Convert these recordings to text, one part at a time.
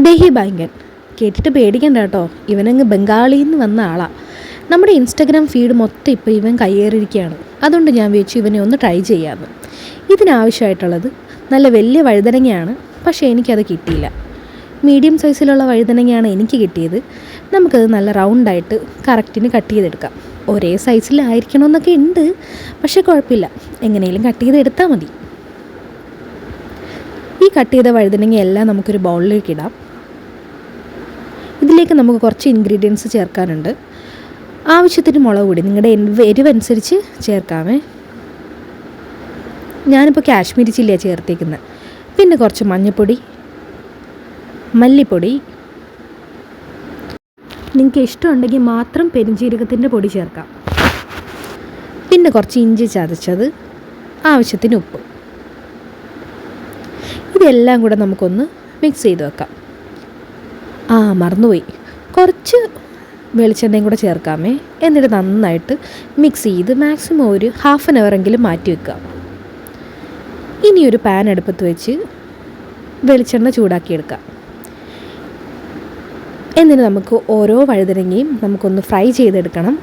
ദഹി ബാങ്കൻ കേട്ടിട്ട് പേടിക്കണ്ട കേട്ടോ. ഇവനങ്ങ് ബംഗാളിയിൽ നിന്ന് വന്ന ആളാണ്. നമ്മുടെ ഇൻസ്റ്റഗ്രാം ഫീഡ് മൊത്തം ഇപ്പോൾ ഇവൻ കയ്യേറിയിരിക്കുകയാണ്. അതുകൊണ്ട് ഞാൻ വിചാരിച്ചു ഇവനെ ഒന്ന് ട്രൈ ചെയ്യാമെന്ന്. ഇതിനാവശ്യമായിട്ടുള്ളത് നല്ല വലിയ വഴുതനങ്ങയാണ്. പക്ഷേ എനിക്കത് കിട്ടിയില്ല. മീഡിയം സൈസിലുള്ള വഴുതനങ്ങയാണ് എനിക്ക് കിട്ടിയത്. നമുക്കത് നല്ല റൗണ്ടായിട്ട് കറക്റ്റിന് കട്ട് ചെയ്തെടുക്കാം. ഒരേ സൈസിലായിരിക്കണമെന്നൊക്കെ ഉണ്ട്, പക്ഷേ കുഴപ്പമില്ല, എങ്ങനെയും കട്ട് ചെയ്തെടുത്താൽ മതി. ഈ കട്ട് ചെയ്ത വഴുതനങ്ങയെല്ലാം നമുക്കൊരു ബൗളിലേക്ക് ഇടാം. ഇതിലേക്ക് നമുക്ക് കുറച്ച് ഇൻഗ്രീഡിയൻസ് ചേർക്കാനുണ്ട്. ആവശ്യത്തിന് മുളക് പൊടി നിങ്ങളുടെ എരിവനുസരിച്ച് ചേർക്കാമേ. ഞാനിപ്പോൾ കാശ്മീരി ചില്ലിയാണ് ചേർത്തേക്കുന്നത്. പിന്നെ കുറച്ച് മഞ്ഞൾപ്പൊടി, മല്ലിപ്പൊടി, നിങ്ങൾക്ക് ഇഷ്ടമുണ്ടെങ്കിൽ മാത്രം പെരുംജീരകത്തിൻ്റെ പൊടി ചേർക്കാം. പിന്നെ കുറച്ച് ഇഞ്ചി ചതച്ചത്, ആവശ്യത്തിന് ഉപ്പ്. ഇതെല്ലാം കൂടെ നമുക്കൊന്ന് മിക്സ് ചെയ്ത് വെക്കാം. മറന്നുപോയി, കുറച്ച് വെളിച്ചെണ്ണയും കൂടെ ചേർക്കാമേ. എന്നിട്ട് നന്നായിട്ട് മിക്സ് ചെയ്ത് മാക്സിമം ഒരു ഹാഫ് ആൻ അവർ എങ്കിലും മാറ്റി വെക്കാം. ഇനിയൊരു പാൻ അടുപ്പത്ത് വെച്ച് വെളിച്ചെണ്ണ ചൂടാക്കിയെടുക്കാം. എന്നിട്ട് നമുക്ക് ഓരോ വഴുതനങ്ങയും നമുക്കൊന്ന് ഫ്രൈ ചെയ്തെടുക്കണം.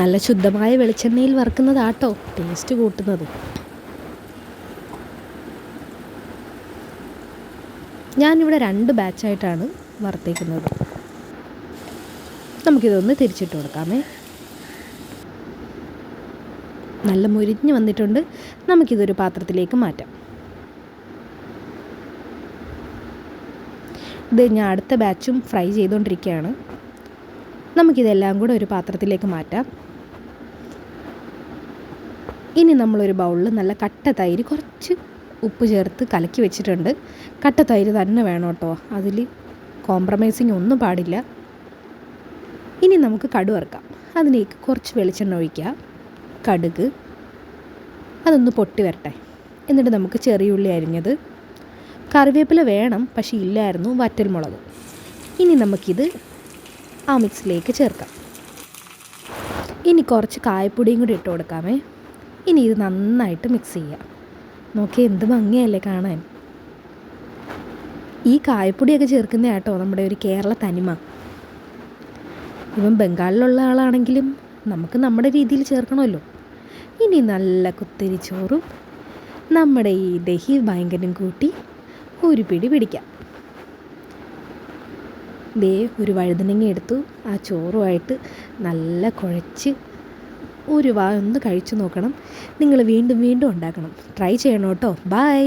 നല്ല ശുദ്ധമായ വെളിച്ചെണ്ണയിൽ വറുക്കുന്നതാട്ടോ ടേസ്റ്റ് കൂട്ടുന്നത്. ഞാനിവിടെ 2 ബാച്ചായിട്ടാണ് വറുത്തേക്കുന്നത്. നമുക്കിതൊന്ന് തിരിച്ചിട്ട് കൊടുക്കാമേ. നല്ല മുരിഞ്ഞ് വന്നിട്ടുണ്ട്. നമുക്കിതൊരു പാത്രത്തിലേക്ക് മാറ്റാം. ഇത് ഞാൻ അടുത്ത ബാച്ചും ഫ്രൈ ചെയ്തുകൊണ്ടിരിക്കുകയാണ്. നമുക്കിതെല്ലാം കൂടെ ഒരു പാത്രത്തിലേക്ക് മാറ്റാം. ഇനി നമ്മളൊരു ബൗളിൽ നല്ല കട്ട തൈര്, കുറച്ച് ഉപ്പ് ചേർത്ത് കലക്കി വെച്ചിട്ടുണ്ട്. കട്ട തൈര് തന്നെ വേണം കേട്ടോ, അതിൽ കോംപ്രമൈസിങ് ഒന്നും പാടില്ല. ഇനി നമുക്ക് കടുക് വറുക്കാം. അതിലേക്ക് കുറച്ച് വെളിച്ചെണ്ണ ഒഴിക്കുക, കടുക്, അതൊന്ന് പൊട്ടി വരട്ടെ. എന്നിട്ട് നമുക്ക് ചെറിയ ഉള്ളി അരിഞ്ഞത്, കറിവേപ്പില വേണം പക്ഷേ ഇല്ലായിരുന്നു, വറ്റൽമുളക്. ഇനി നമുക്കിത് ആ മിക്സിലേക്ക് ചേർക്കാം. ഇനി കുറച്ച് കായപ്പൊടിയും കൂടി ഇട്ട് കൊടുക്കാമേ. ഇനി ഇത് നന്നായിട്ട് മിക്സ് ചെയ്യാം. നോക്കി എന്ത് ഭംഗിയല്ലേ കാണാൻ. ഈ കായപ്പൊടിയൊക്കെ ചേർക്കുന്ന കേട്ടോ നമ്മുടെ ഒരു കേരള തനിമ. ഇവൻ ബംഗാളിലുള്ള ആളാണെങ്കിലും നമുക്ക് നമ്മുടെ രീതിയിൽ ചേർക്കണമല്ലോ. ഇനി നല്ല കുത്തരി ചോറും നമ്മുടെ ഈ ദഹി ഭയങ്കരം കൂട്ടി ഒരു പിടി പിടിക്കാം. ദേ ഒരു വഴുതനങ്ങ എടുത്തു, ആ ചോറുമായിട്ട് നല്ല കുഴച്ച് ഒരു ഒന്ന് കഴിച്ചു നോക്കണം. നിങ്ങൾ വീണ്ടും വീണ്ടും ഉണ്ടാക്കണം. ട്രൈ ചെയ്യണം കേട്ടോ. ബൈ.